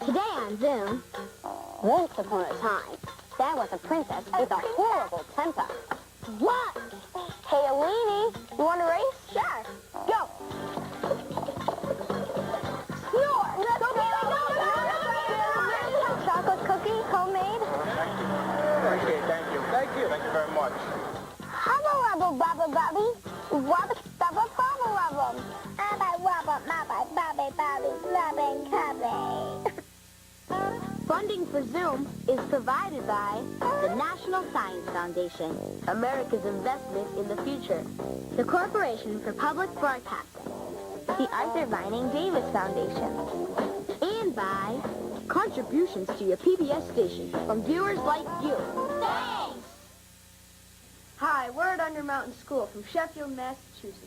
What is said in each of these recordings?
Today on Zoom, once upon a time, there was a princess with a horrible temper. What? Hey, Alini, you want to race? Sure. Go. Snore. Chocolate cookie, homemade. Thank you. Thank you very much. Hubba wubba bubba bubby. Wubba bubba bubba wubba. Abba wubba mubba bubby bubby blubbing cubby. Funding for Zoom is provided by the National Science Foundation, America's investment in the future, the Corporation for Public Broadcasting, the Arthur Vining Davis Foundation, and by contributions to your PBS station from viewers like you. Thanks! Hi, we're at Undermountain School from Sheffield, Massachusetts.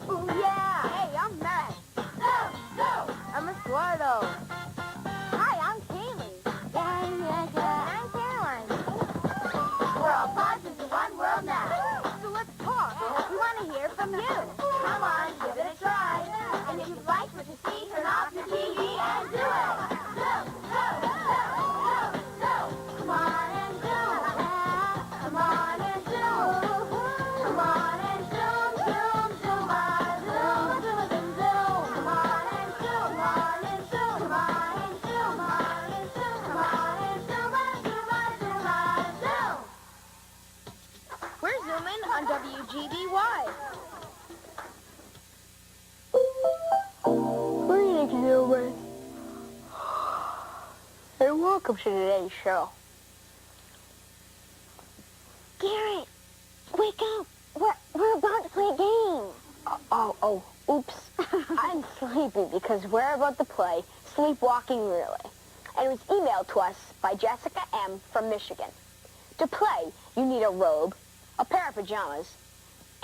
Oh, yeah. Hey, I'm Matt. I'm Eduardo. Hi, I'm Kaylee. I'm Caroline. We're all parts of the one world now. So let's talk. We want to hear from you. Come on, give it a try. And if you like what you see, turn off your TV and do it. Come on and do it. Come on and do it. Come on and on WGBY. Greetings, Newman. And welcome to today's show. Garrett, wake up. We're about to play a game. Oops. I'm sleepy because we're about to play Sleepwalking Relay. And it was emailed to us by Jessica M. from Michigan. To play, you need a robe, a pair of pajamas,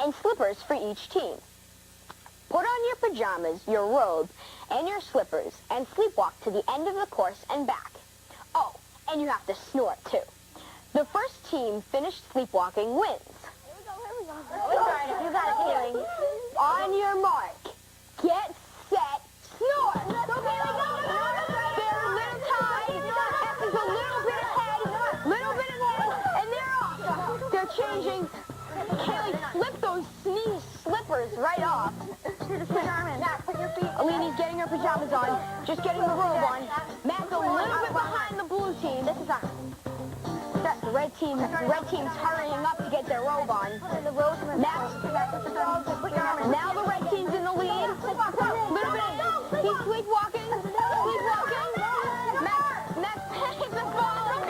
and slippers for each team. Put on your pajamas, your robe, and your slippers, and sleepwalk to the end of the course and back. Oh, and you have to snort, too. The first team finished sleepwalking wins. Here we go. You got it, Kaylee. On your mark, get set, snort. Go, Kaylee, go. They're a little tight. F is a little bit ahead, and they're off. They're changing. Kaylee, flip those slippers right off. Matt, put your feet. Alini's getting her pajamas on. Just getting the robe on. Matt's a little bit behind the blue team. This is on. The red team's hurrying up to get their robe on. Now the red team's in the lead. Little bit. He's sleepwalking. Matt's pennies are falling.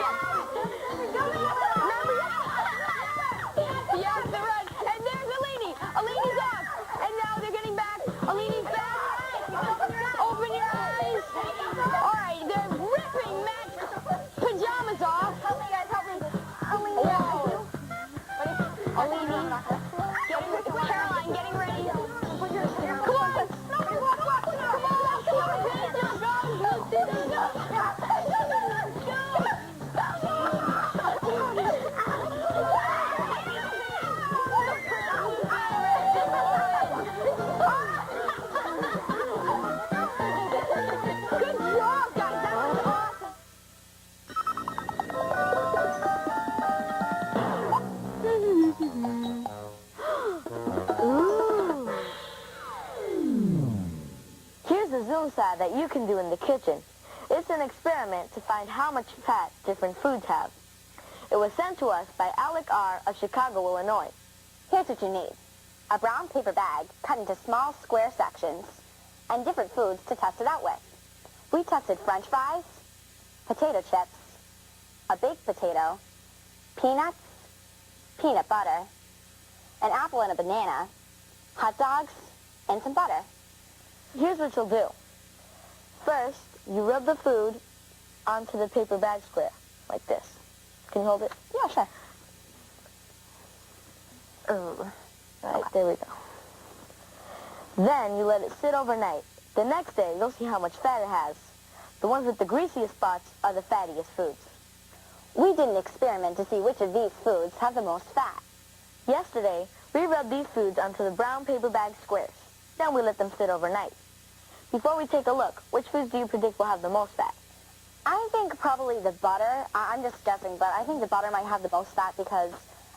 Yes, the red. And there's Alini. Alini's off. And now they're getting back. Alini's back. Open your eyes. All right, they're ripping Matt's pajamas off. Help me, guys, help me. Whoa. Alini, Caroline, getting ready. Come on. That you can do in the kitchen. It's an experiment to find how much fat different foods have. It was sent to us by Alec R. of Chicago, Illinois. Here's what you need. A brown paper bag cut into small square sections and different foods to test it out with. We tested French fries, potato chips, a baked potato, peanuts, peanut butter, an apple and a banana, hot dogs, and some butter. Here's what you'll do. First, you rub the food onto the paper bag square, like this. Can you hold it? Yeah, sure. Right, there we go. Then you let it sit overnight. The next day, you'll see how much fat it has. The ones with the greasiest spots are the fattiest foods. We did an experiment to see which of these foods have the most fat. Yesterday, we rubbed these foods onto the brown paper bag squares. Then we let them sit overnight. Before we take a look, which foods do you predict will have the most fat? I think probably the butter. I'm just guessing, but I think the butter might have the most fat because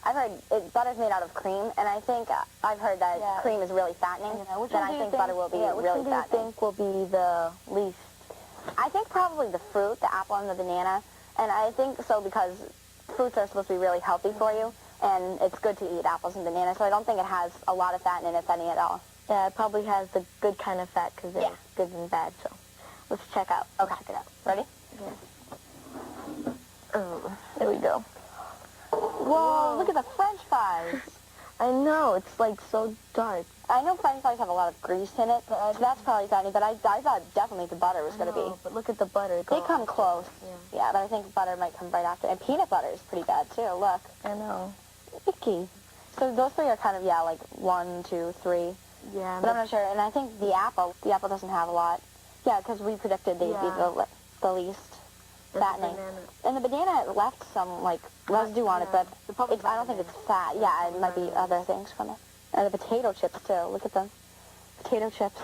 I've heard butter's made out of cream, and I think I've heard that cream is really fattening. Then I think butter will be really fattening. Which one do you think will be the least? I think probably the fruit, the apple and the banana, and I think so because fruits are supposed to be really healthy for you, and it's good to eat apples and bananas, so I don't think it has a lot of fat in it, if any at all. Yeah, it probably has the good kind of fat because it's good and bad, so let's check out. Okay. Check it out. Ready? Yeah. Oh, there we go. Whoa, look at the French fries. I know, it's like so dark. I know French fries have a lot of grease in it, so that's probably fatty, but I thought definitely the butter was going to be. But look at the butter. They come close. Yeah, but I think butter might come right after. And peanut butter is pretty bad, too. Look. I know. Icky. So those three are kind of, like 1, 2, 3. Yeah. But I'm not sure. And I think the apple doesn't have a lot. Yeah, because we predicted they'd be the least fattening. And the banana left some, like, residue on it, but I don't think it's fat. Yeah, it might be other things from it. And the potato chips, too. Look at them. Potato chips.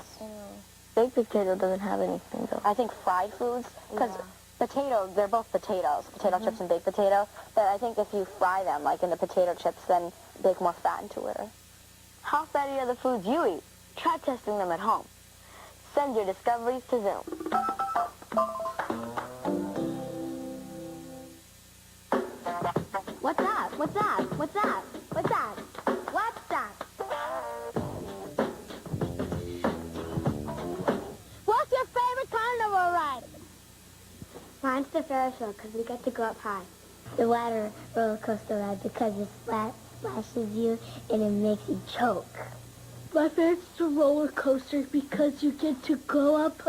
Baked potato doesn't have anything, though. I think fried foods, because potato, they're both potatoes, potato chips and baked potato, but I think if you fry them, like in the potato chips, then they get more fat into it. How fatty are the foods you eat? Try testing them at home. Send your discoveries to Zoom. What's that? What's that? What's that? What's that? What's that? What's your favorite carnival ride? Mine's the Ferris wheel because we get to go up high. The water roller coaster ride because it splashes you and it makes you choke. My favorite's the roller coaster because you get to go up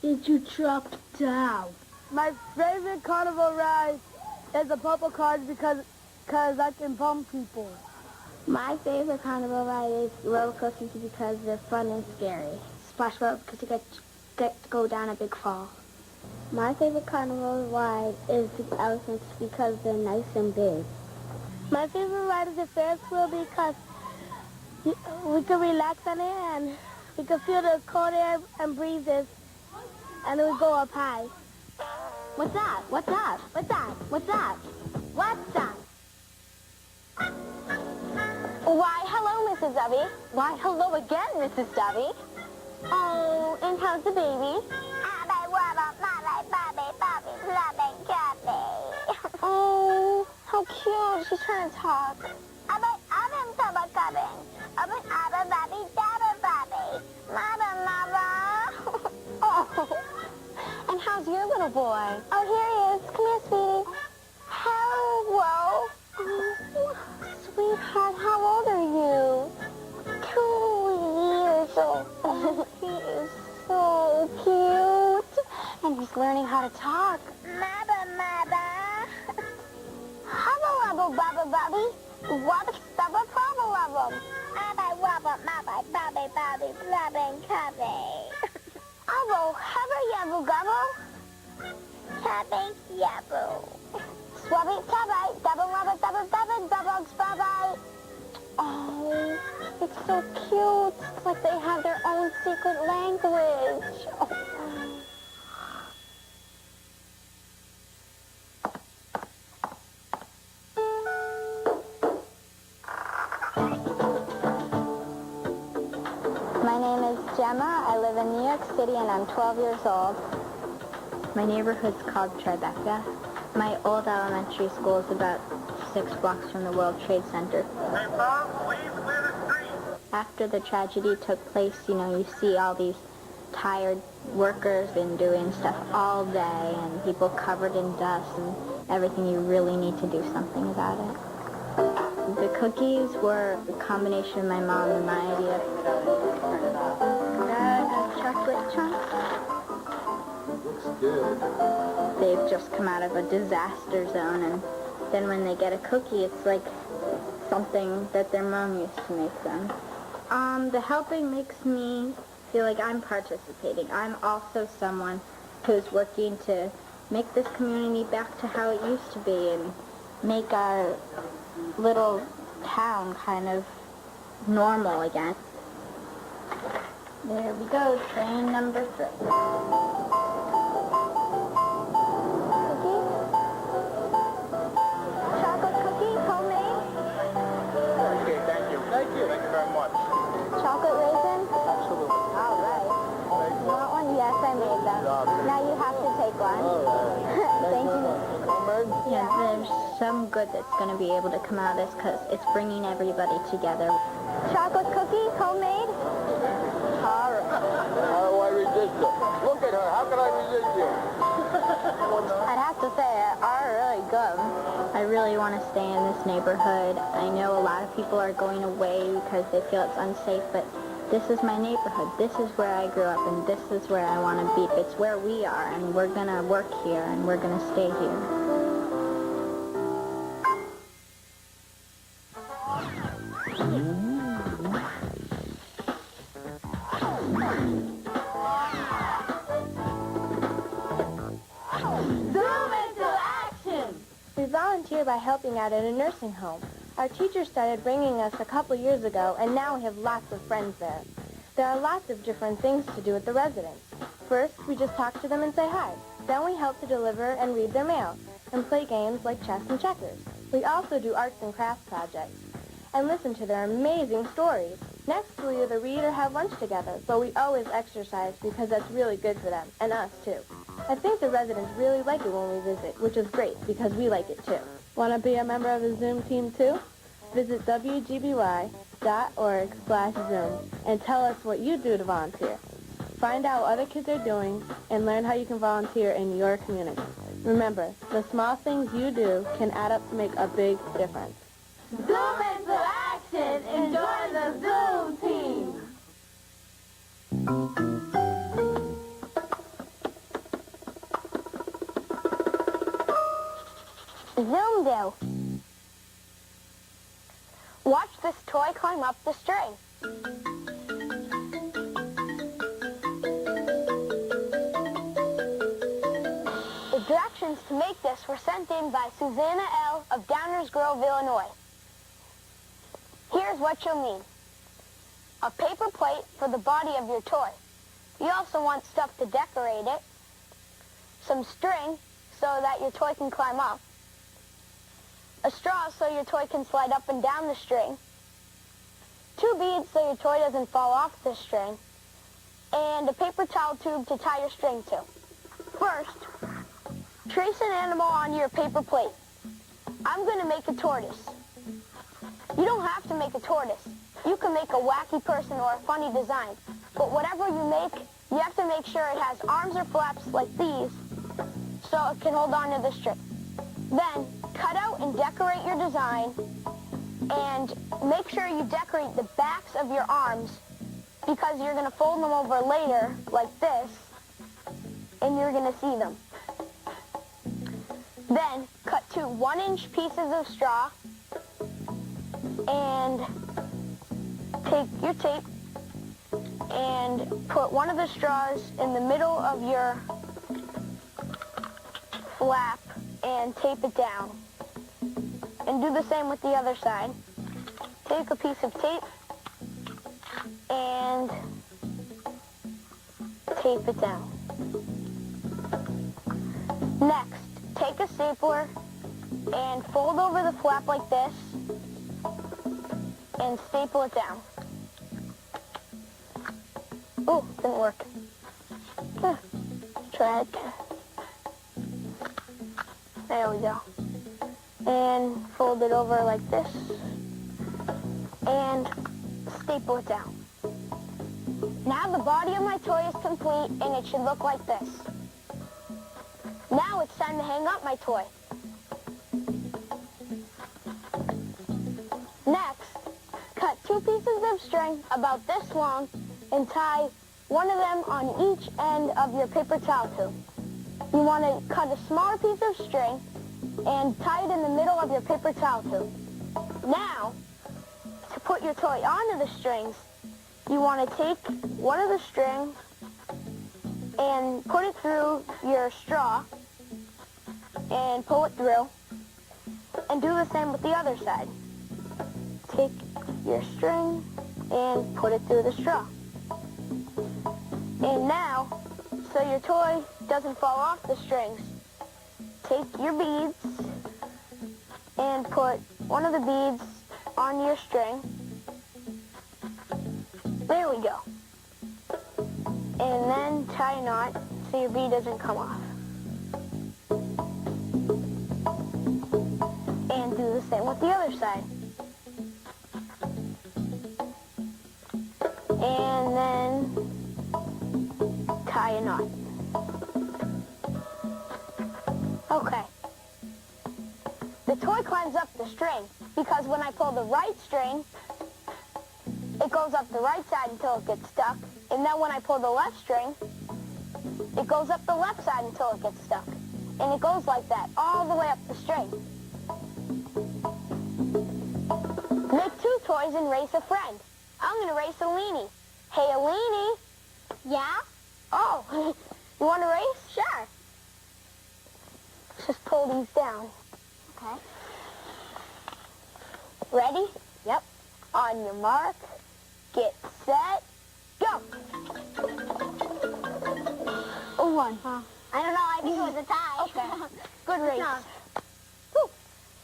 and you drop down. My favorite carnival ride is the purple cars because I can bump people. My favorite carnival ride is roller coasters because they're fun and scary. Splash World because you get to go down a big fall. My favorite carnival ride is the elephants because they're nice and big. My favorite ride is the Ferris wheel because we can relax on it and we can feel the cold air and breezes and we go up high. What's that? What's that? What's that? What's that? What's that? Why, hello, Mrs. Dubby. Why, hello again, Mrs. Dubby. Oh, and how's the baby? Oh, how cute. She's trying to talk. Oh, and how's your little boy? Oh, here he is. Come here, sweetie. Hello. Oh, sweetheart, how old are you? 2 years old. Oh, he is so cute. And he's learning how to talk. Hubba wubba bubba bubby. Wubba stubba pubba wubba. Abba wubba mubba bubby bubby blubbing cubby. Abo hubba yubba gubba. Cubby yubba. Swubby tubby. Dubba wubba dubba dubba dubbugs bubby. Oh, it's so cute. It's like they have their own secret language. Oh. My name is Gemma. I live in New York City and I'm 12 years old. My neighborhood's called Tribeca. My old elementary school is about 6 blocks from the World Trade Center. Hey, Bob, please clear the street. After the tragedy took place, you see all these tired workers been doing stuff all day and people covered in dust and everything. You really need to do something about it. The cookies were a combination of my mom and my idea. Chocolate chunks. Looks good. They've just come out of a disaster zone, and then when they get a cookie, it's like something that their mom used to make them. The helping makes me feel like I'm participating. I'm also someone who's working to make this community back to how it used to be and make our little town kind of normal again. There we go, train number 3. Chocolate cookie, homemade. Okay, thank you. Thank you. Thank you very much. Chocolate raisin. Absolutely. All right. You want one? Yes, I made them. Now you have to take one. Thank you. Yeah, there's some good that's going to be able to come out of this because it's bringing everybody together. Chocolate cookie, homemade. All right. How do I resist you? Look at her. How can I resist you? I'd have to say, are really good. I really want to stay in this neighborhood. I know a lot of people are going away because they feel it's unsafe, but this is my neighborhood. This is where I grew up, and this is where I want to be. It's where we are, and we're going to work here, and we're going to stay here. We volunteer by helping out at a nursing home. Our teacher started bringing us a couple years ago, and now we have lots of friends there. There are lots of different things to do with the residents. First, we just talk to them and say hi. Then we help to deliver and read their mail, and play games like chess and checkers. We also do arts and crafts projects, and listen to their amazing stories. Next, we'll either read or have lunch together, but we always exercise because that's really good for them, and us too. I think the residents really like it when we visit, which is great because we like it too. Want to be a member of the Zoom team too? Visit wgby.org/Zoom and tell us what you do to volunteer. Find out what other kids are doing and learn how you can volunteer in your community. Remember, the small things you do can add up to make a big difference. Zoom into action and join the Zoom team! Zoom do. Watch this toy climb up the string. The directions to make this were sent in by Susanna L. of Downers Grove, Illinois. Here's what you'll need. A paper plate for the body of your toy. You also want stuff to decorate it. Some string so that your toy can climb up. A straw so your toy can slide up and down the string. 2 beads so your toy doesn't fall off the string. And a paper towel tube to tie your string to. First, trace an animal on your paper plate. I'm going to make a tortoise. You don't have to make a tortoise. You can make a wacky person or a funny design. But whatever you make, you have to make sure it has arms or flaps like these so it can hold on to the string. Then, cut out and decorate your design, and make sure you decorate the backs of your arms because you're going to fold them over later like this, and you're going to see them. Then, cut 2 1-inch pieces of straw, and take your tape and put one of the straws in the middle of your flap and tape it down. And do the same with the other side. Take a piece of tape and tape it down. Next, take a stapler and fold over the flap like this and staple it down. Oh, didn't work. Try it again. There we go. and fold it over like this, and staple it down. Now the body of my toy is complete, and it should look like this. Now it's time to hang up my toy. Next, cut 2 pieces of string about this long and tie one of them on each end of your paper towel tube. You want to cut a smaller piece of string and tie it in the middle of your paper towel tube. Now, to put your toy onto the strings, you want to take one of the strings and put it through your straw and pull it through, and do the same with the other side. Take your string and put it through the straw. And now, so your toy doesn't fall off the strings, take your beads and put one of the beads on your string. There we go. And then tie a knot so your bead doesn't come off. And do the same with the other side. And then tie a knot. Okay. The toy climbs up the string because when I pull the right string, it goes up the right side until it gets stuck. And then when I pull the left string, it goes up the left side until it gets stuck. And it goes like that all the way up the string. Make 2 toys and race a friend. I'm going to race Alini. Hey, Alini. Yeah? Oh, you want to race? Sure. Just pull these down. Okay. Ready? Yep. On your mark, get set, go. Oh, one. I don't know, I think it was a tie. Okay. Good race. Whew.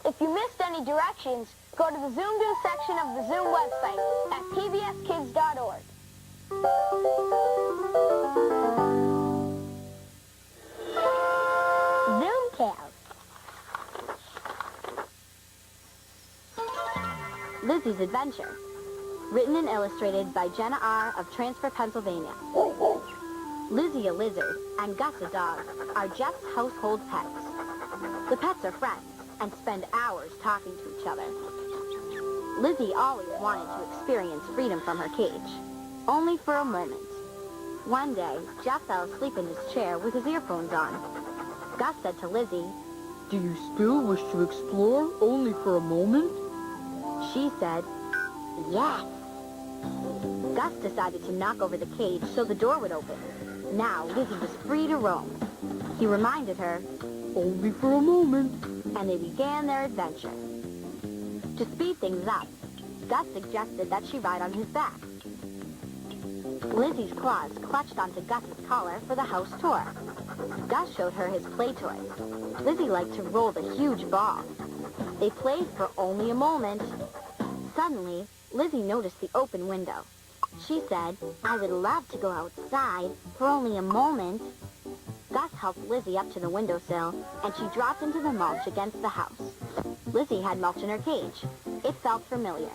If you missed any directions, go to the Zoom Do section of the Zoom website at pbskids.org. Zoomcast. Lizzie's Adventure. Written and illustrated by Jenna R. of Transfer, Pennsylvania. Lizzie, a lizard, and Gus, a dog, are Jeff's household pets. The pets are friends and spend hours talking to each other. Lizzie always wanted to experience freedom from her cage, only for a moment. One day, Jeff fell asleep in his chair with his earphones on. Gus said to Lizzie, "Do you still wish to explore only for a moment?" She said, "Yes." Gus decided to knock over the cage so the door would open. Now Lizzie was free to roam. He reminded her, "Only for a moment." and they began their adventure. To speed things up, Gus suggested that she ride on his back. Lizzie's claws clutched onto Gus's collar for the house tour. Gus showed her his play toys. Lizzie liked to roll the huge ball. They played for only a moment. Suddenly, Lizzie noticed the open window. She said, "I would love to go outside for only a moment." Gus helped Lizzie up to the windowsill, and she dropped into the mulch against the house. Lizzie had mulch in her cage. It felt familiar.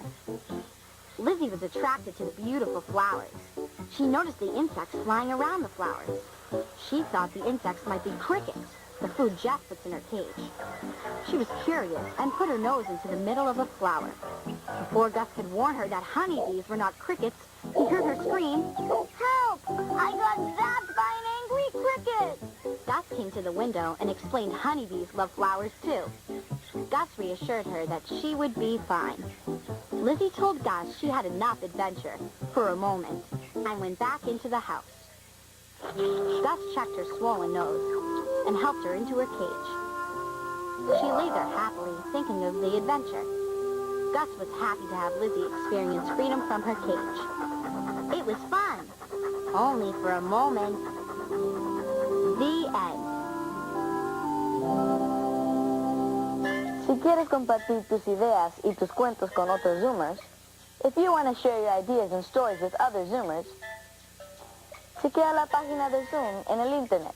Lizzie was attracted to the beautiful flowers. She noticed the insects flying around the flowers. She thought the insects might be crickets, the food Jeff puts in her cage. She was curious and put her nose into the middle of a flower. Before Gus could warn her that honeybees were not crickets, he heard her scream, Help! I got zapped by an angry cricket! Gus came to the window and explained honeybees love flowers too. Gus reassured her that she would be fine. Lizzie told Gus she had enough adventure for a moment and went back into the house. Gus checked her swollen nose and helped her into her cage. She lay there happily thinking of the adventure. Gus was happy to have Lizzie experience freedom from her cage. It was fun, only for a moment. The end. Si quieres compartir tus ideas y tus cuentos con otros Zoomers, if you want to share your ideas and stories with other Zoomers, chequea la página de Zoom en el internet.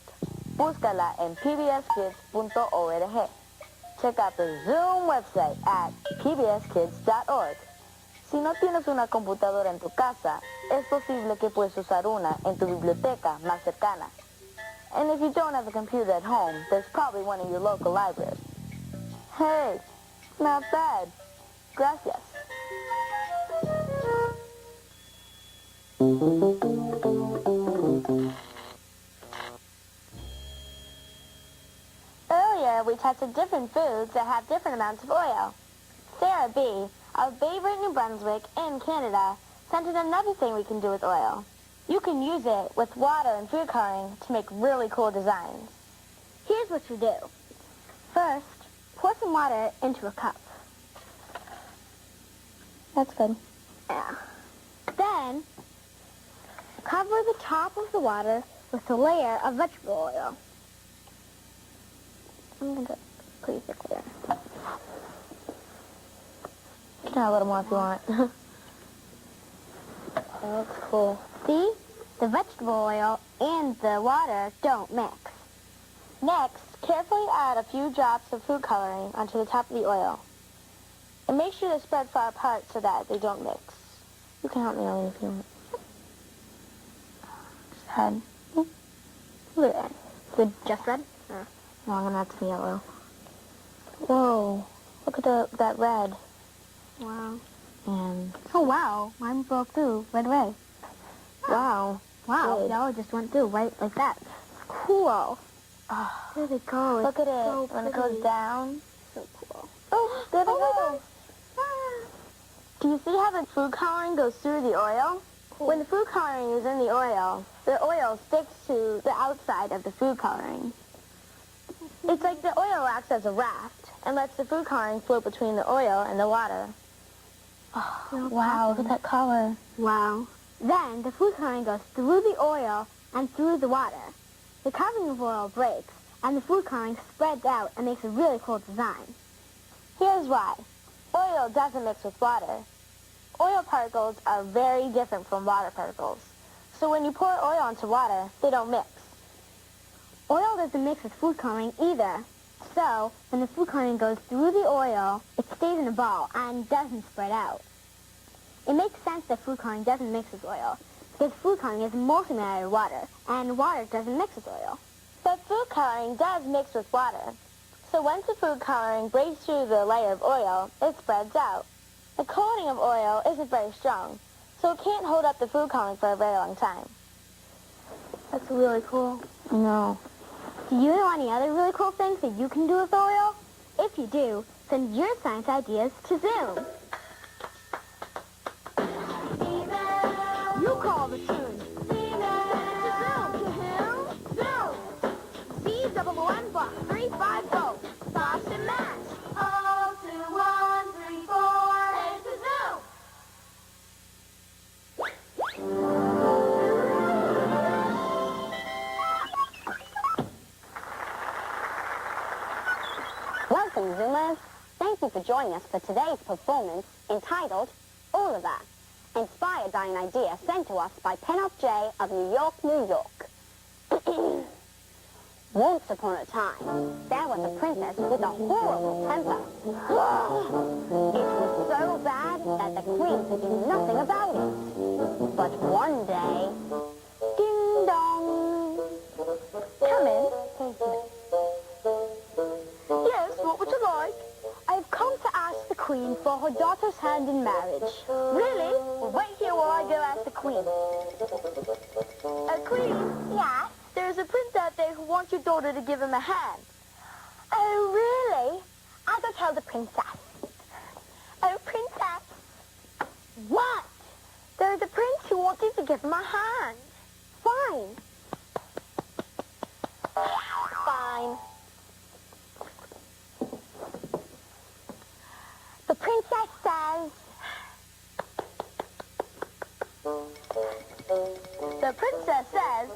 Búscala en pbskids.org. check out the Zoom website at pbskids.org. Si no tienes una computadora en tu casa, es posible que puedes usar una en tu biblioteca más cercana. And if you don't have a computer at home, there's probably one in your local library. Hey, not bad. Gracias. Earlier, we tested different foods that have different amounts of oil. Sarah B., of Bayburt, New Brunswick, in Canada, sent in another thing we can do with oil. You can use it with water and food coloring to make really cool designs. Here's what you do. First, pour some water into a cup. That's good. Yeah. Then, cover the top of the water with a layer of vegetable oil. I'm going to pretty thick layer. You can add a little more if you want. That looks cool. See? The vegetable oil and the water don't mix. Next, carefully add a few drops of food coloring onto the top of the oil. And make sure they're spread far apart so that they don't mix. You can help me, Ellen, if you want. Just add a little red. Good, just red? No, I'm going to add some yellow. Whoa, look at that red. Wow. And, Oh, wow. Mine broke through right away. wow. Wow. Good. Yellow just went through right like that. Cool. Oh, There they go. look at it. so When it pretty. goes down. So cool. Oh, there it Oh, goes. Do you see how the food coloring goes through the oil? When the food coloring is in the oil sticks to the outside of the food coloring. It's like the oil acts as a raft and lets the food coloring float between the oil and the water. Oh, wow, look at that color. Wow. Then the food coloring goes through the oil and through the water. The covering of oil breaks, and the food coloring spreads out and makes a really cool design. Here's why. Oil doesn't mix with water. Oil particles are very different from water particles. So when you pour oil into water, they don't mix. Oil doesn't mix with food coloring either. So when the food coloring goes through the oil, it stays in a ball and doesn't spread out. It makes sense that food coloring doesn't mix with oil, because food coloring is mostly made out of water, and water doesn't mix with oil. But food coloring does mix with water. So once the food coloring breaks through the layer of oil, it spreads out. The coating of oil isn't very strong, so it can't hold up the food coloring for a very long time. That's really cool. I know. Do you know any other really cool things that you can do with oil? If you do, send your science ideas to Zoom. You call the tune. To who? Zoom. Z-O-O-N box 350. Boston, Mass. 02134. It's a Zoom. Welcome, Zoomers. Thank you for joining us for today's performance entitled Oliver, inspired by an idea sent to us by Pennock J. of New York, New York. Once upon a time, there was a princess with a horrible temper. It was so bad that the queen could do nothing about it. But one day, ding dong. Come in. Thank you. Yes, what would you like? I've come to ask the queen for her daughter's hand in marriage. Really? Well, wait here while I go ask the queen. Queen? Yes? There's a prince out there who wants your daughter to give him a hand. Oh, really? I'll go tell the princess. Oh, princess. What? There's a prince who wants you to give him a hand. Fine. Fine. The princess says... The princess says,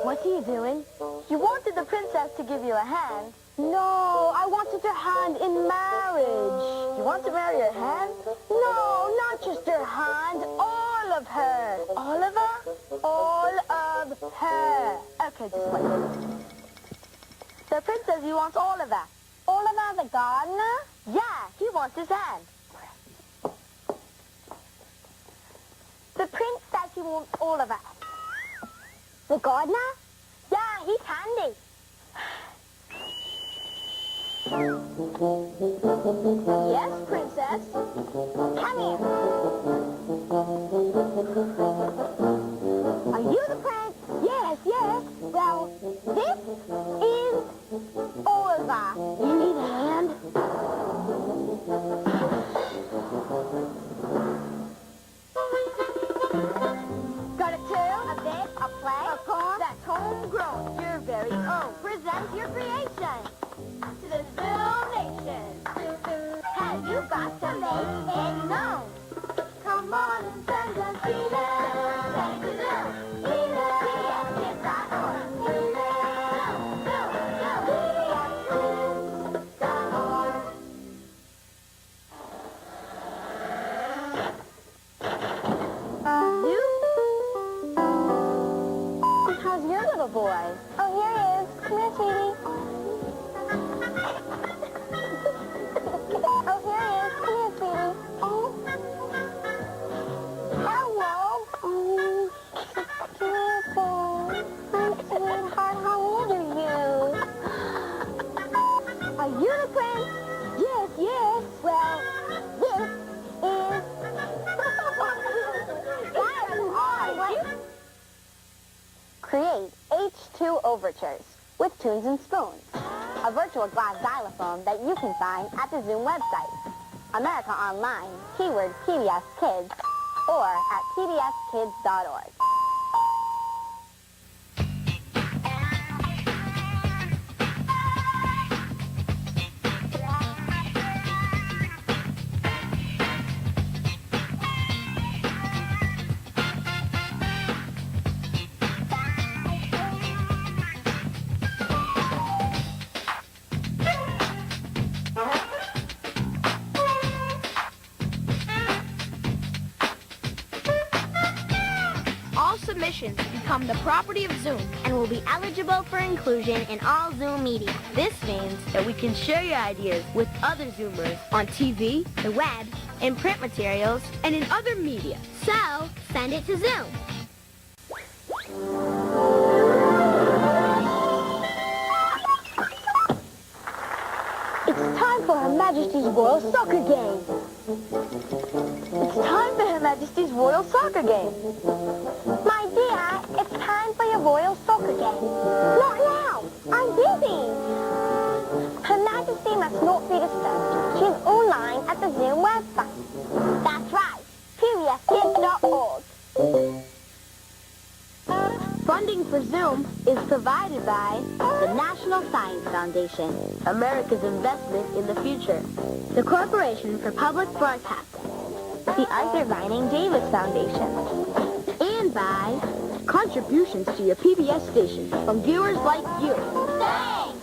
What are you doing? you wanted the princess to give you a hand. No, I wanted her hand in marriage. You want to marry her hand? No, not just her hand, all of her. All of her? All of her. Okay, just wait. The prince says he wants Oliver. Oliver the gardener? Yeah, he wants his hand. The prince says he wants Oliver. The gardener? Yeah, he's handy. Yes, princess. Come here. Are you the prince? Yes, yes. Well, this is Oliver. You need a hand? Got a tune? A bit, a play, A poem? That's homegrown. Your very own. present your creation to the Zoom Nation. Have you got to make it known? Come on and send us email. Send to Zoom. Email. PBSKids.org. Email. PBSKids.org. How's your little boy? Oh, here he is. Come here, sweetie. Oh, here he is. Come here, sweetie. Oh. Hello. Oh, beautiful. My sweetheart, how old are you? Are you the prince? Yes, yes. Well, this is... That's odd. Create H2 Overtures with Tunes and Spoons, a virtual glass xylophone that you can find at the Zoom website, America Online, keyword PBS Kids, or at pbskids.org. All submissions become the property of Zoom and will be eligible for inclusion in all Zoom media. This means that we can share your ideas with other Zoomers on TV, The web, in print materials, and in other media. so send it to Zoom. It's time for Her Majesty's Royal Soccer Game. It's time for Her Majesty's Royal Soccer Game. My dear, it's time for your royal soccer game. Not now. I'm busy. Her Majesty must not be disturbed. She's online at the Zoom website. That's right. PBSKids.org. Funding for Zoom is provided by the National Science Foundation, America's investment in the future, the Corporation for Public Broadcasting, the Arthur Vining Davis Foundation, and by contributions to your PBS station from viewers like you. Thanks.